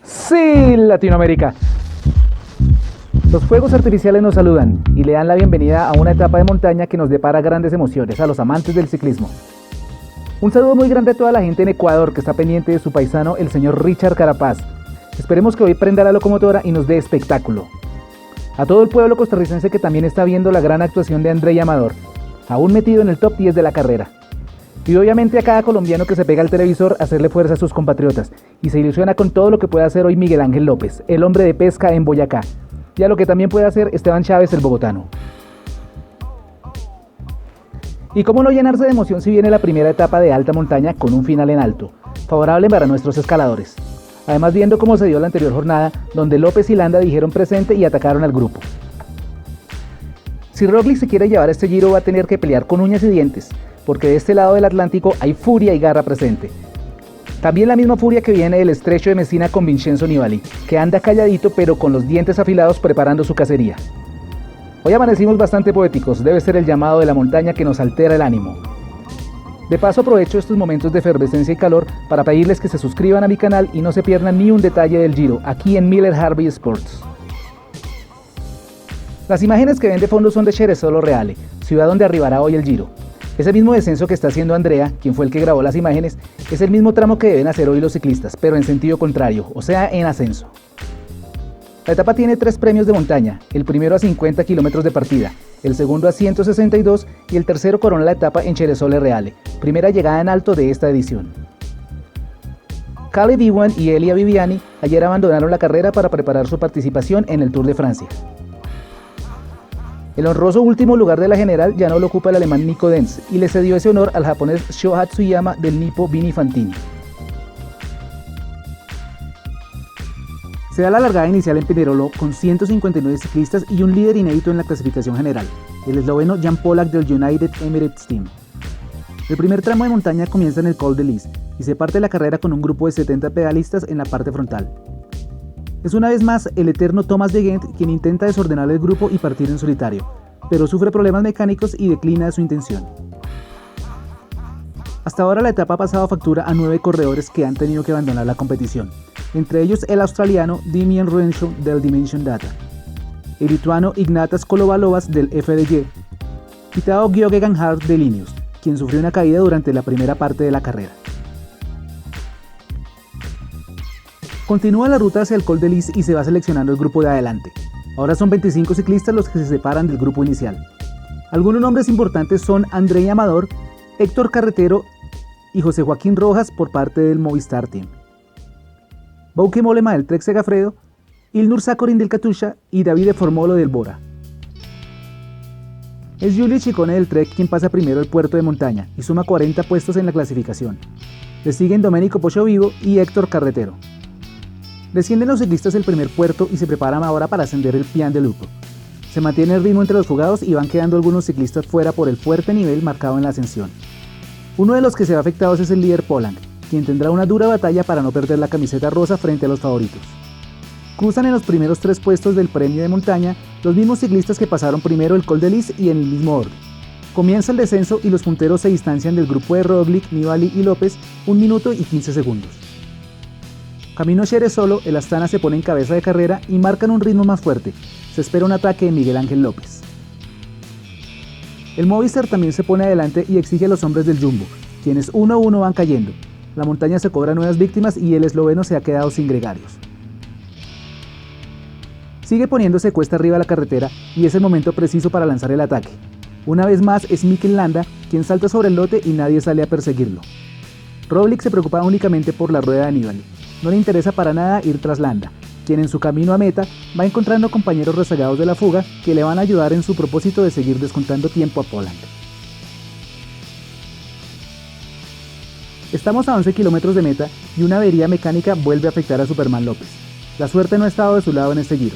Sí, Latinoamérica. Los fuegos artificiales nos saludan y le dan la bienvenida a una etapa de montaña que nos depara grandes emociones a los amantes del ciclismo. Un saludo muy grande a toda la gente en Ecuador que está pendiente de su paisano, el señor Richard Carapaz. Esperemos que hoy prenda la locomotora y nos dé espectáculo. A todo el pueblo costarricense que también está viendo la gran actuación de Andrey Amador, aún metido en el top 10 de la carrera. Y obviamente a cada colombiano que se pega al televisor a hacerle fuerza a sus compatriotas y se ilusiona con todo lo que puede hacer hoy Miguel Ángel López, el hombre de pesca en Boyacá, y a lo que también puede hacer Esteban Chávez, el bogotano. Y cómo no llenarse de emoción si viene la primera etapa de alta montaña con un final en alto, favorable para nuestros escaladores. Además, viendo cómo se dio la anterior jornada, donde López y Landa dijeron presente y atacaron al grupo. Si Roglic se quiere llevar este Giro va a tener que pelear con uñas y dientes, porque de este lado del Atlántico hay furia y garra presente. También la misma furia que viene del estrecho de Messina con Vincenzo Nibali, que anda calladito pero con los dientes afilados preparando su cacería. Hoy amanecimos bastante poéticos, debe ser el llamado de la montaña que nos altera el ánimo. De paso aprovecho estos momentos de efervescencia y calor para pedirles que se suscriban a mi canal y no se pierdan ni un detalle del Giro, aquí en Miller Harvey Sports. Las imágenes que ven de fondo son de Ceresolo Reale, ciudad donde arribará hoy el Giro. Ese mismo descenso que está haciendo Andrea, quien fue el que grabó las imágenes, es el mismo tramo que deben hacer hoy los ciclistas, pero en sentido contrario, o sea, en ascenso. La etapa tiene 3 premios de montaña, el primero a 50 kilómetros de partida, el segundo a 162 y el tercero corona la etapa en Ceresole Reale, primera llegada en alto de esta edición. Caleb Ewan y Elia Viviani ayer abandonaron la carrera para preparar su participación en el Tour de Francia. El honroso último lugar de la general ya no lo ocupa el alemán Nico Denz y le cedió ese honor al japonés Sho Hatsuyama del nippo Vini Fantini. Se da la largada inicial en Pinerolo con 159 ciclistas y un líder inédito en la clasificación general, el esloveno Jan Polak del United Emirates Team. El primer tramo de montaña comienza en el Col de Lis y se parte la carrera con un grupo de 70 pedalistas en la parte frontal. Es una vez más el eterno Thomas de Gendt quien intenta desordenar el grupo y partir en solitario, pero sufre problemas mecánicos y declina de su intención. Hasta ahora la etapa ha pasado factura a 9 corredores que han tenido que abandonar la competición, entre ellos el australiano Dimian Renshaw del Dimension Data, el lituano Ignatas Kolovalovas del FDJ y Tao Geoghegan Hart de Ineos, quien sufrió una caída durante la primera parte de la carrera. Continúa la ruta hacia el Col de Lis y se va seleccionando el grupo de adelante. Ahora son 25 ciclistas los que se separan del grupo inicial. Algunos nombres importantes son Andrey Amador, Héctor Carretero y José Joaquín Rojas por parte del Movistar Team. Bauke Mollema del Trek Segafredo, Ilnur Sakorin del Katusha y Davide Formolo del Bora. Es Giulio Ciccone del Trek quien pasa primero el puerto de montaña y suma 40 puestos en la clasificación. Le siguen Domenico Poggiovivo y Héctor Carretero. Descienden los ciclistas el primer puerto y se preparan ahora para ascender el Pian de Lupo. Se mantiene el ritmo entre los fugados y van quedando algunos ciclistas fuera por el fuerte nivel marcado en la ascensión. Uno de los que se ve afectados es el líder Poland, quien tendrá una dura batalla para no perder la camiseta rosa frente a los favoritos. Cruzan en los primeros 3 puestos del premio de montaña los mismos ciclistas que pasaron primero el Col de Lis y en el mismo orden. Comienza el descenso y los punteros se distancian del grupo de Roglic, Nibali y López 1 minuto y 15 segundos. Camino a Ceresolo, el Astana se pone en cabeza de carrera y marcan un ritmo más fuerte. Se espera un ataque de Miguel Ángel López. El Movistar también se pone adelante y exige a los hombres del Jumbo, quienes uno a uno van cayendo. La montaña se cobra nuevas víctimas y el esloveno se ha quedado sin gregarios. Sigue poniéndose cuesta arriba la carretera y es el momento preciso para lanzar el ataque. Una vez más es Mikel Landa quien salta sobre el lote y nadie sale a perseguirlo. Roglic se preocupa únicamente por la rueda de Nibali. No le interesa para nada ir tras Landa, quien en su camino a meta va encontrando compañeros rezagados de la fuga que le van a ayudar en su propósito de seguir descontando tiempo a Poland. Estamos a 11 kilómetros de meta y una avería mecánica vuelve a afectar a Superman López. La suerte no ha estado de su lado en este Giro.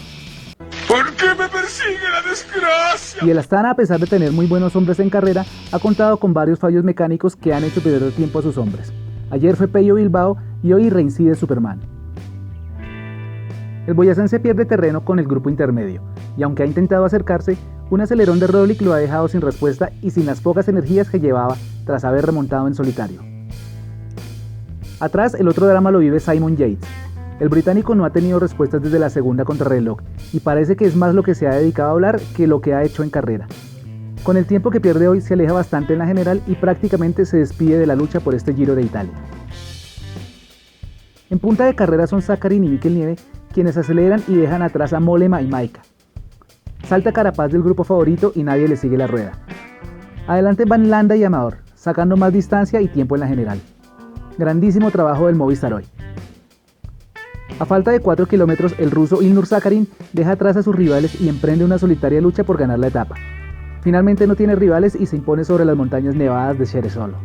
¿Por qué me persigue la desgracia? Y el Astana, a pesar de tener muy buenos hombres en carrera, ha contado con varios fallos mecánicos que han hecho perder tiempo a sus hombres. Ayer fue Pello Bilbao y hoy reincide Superman. El boyacense pierde terreno con el grupo intermedio, y aunque ha intentado acercarse, un acelerón de Roglic lo ha dejado sin respuesta y sin las pocas energías que llevaba tras haber remontado en solitario. Atrás el otro drama lo vive Simon Yates. El británico no ha tenido respuestas desde la segunda contrarreloj y parece que es más lo que se ha dedicado a hablar que lo que ha hecho en carrera. Con el tiempo que pierde hoy se aleja bastante en la general y prácticamente se despide de la lucha por este Giro de Italia. En punta de carrera son Zakarin y Mikel Nieve quienes aceleran y dejan atrás a Mollema y Maika. Salta Carapaz del grupo favorito y nadie le sigue la rueda. Adelante van Landa y Amador, sacando más distancia y tiempo en la general. Grandísimo trabajo del Movistar hoy. A falta de 4 kilómetros, el ruso Ilnur Zakarin deja atrás a sus rivales y emprende una solitaria lucha por ganar la etapa. Finalmente no tiene rivales y se impone sobre las montañas nevadas de Ceresolo.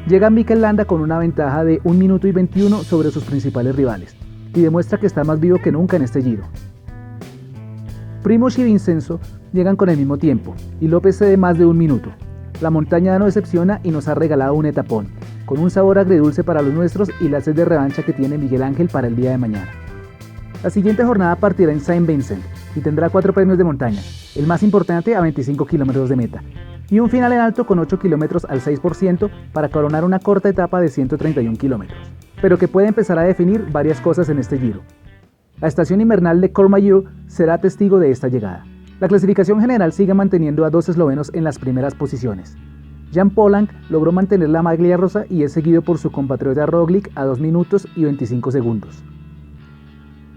Llega Mikel Landa con una ventaja de 1 minuto y 21 sobre sus principales rivales y demuestra que está más vivo que nunca en este Giro. Primož y Vincenzo llegan con el mismo tiempo y López cede más de 1 minuto. La montaña no decepciona y nos ha regalado un etapón, con un sabor agridulce para los nuestros y la sed de revancha que tiene Miguel Ángel para el día de mañana. La siguiente jornada partirá en Saint-Vincent y tendrá 4 premios de montaña, el más importante a 25 kilómetros de meta, y un final en alto con 8 kilómetros al 6% para coronar una corta etapa de 131 kilómetros, pero que puede empezar a definir varias cosas en este Giro. La estación invernal de Courmayeur será testigo de esta llegada. La clasificación general sigue manteniendo a 2 eslovenos en las primeras posiciones. Jan Polanc logró mantener la maglia rosa y es seguido por su compatriota Roglic a 2 minutos y 25 segundos.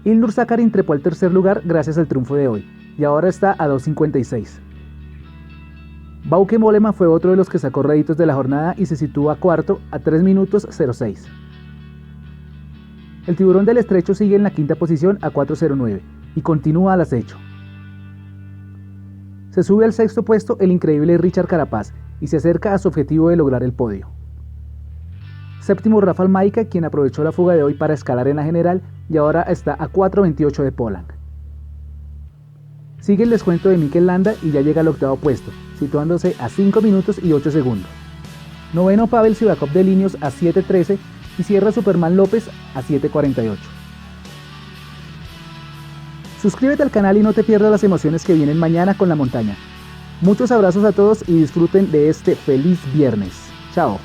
Ilnur Zakarin trepó al tercer lugar gracias al triunfo de hoy, y ahora está a 2.56. Bauke Mollema fue otro de los que sacó réditos de la jornada y se sitúa cuarto a 3 minutos 06. El Tiburón del Estrecho sigue en la quinta posición a 4.09 y continúa al acecho. Se sube al sexto puesto el increíble Richard Carapaz y se acerca a su objetivo de lograr el podio. Séptimo Rafał Majka, quien aprovechó la fuga de hoy para escalar en la general y ahora está a 4.28 de Polanc. Sigue el descuento de Mikel Landa y ya llega al octavo puesto, situándose a 5 minutos y 8 segundos. Noveno Pavel Sivakov de Linios a 7.13 y cierra Superman López a 7.48. Suscríbete al canal y no te pierdas las emociones que vienen mañana con la montaña. Muchos abrazos a todos y disfruten de este feliz viernes. Chao.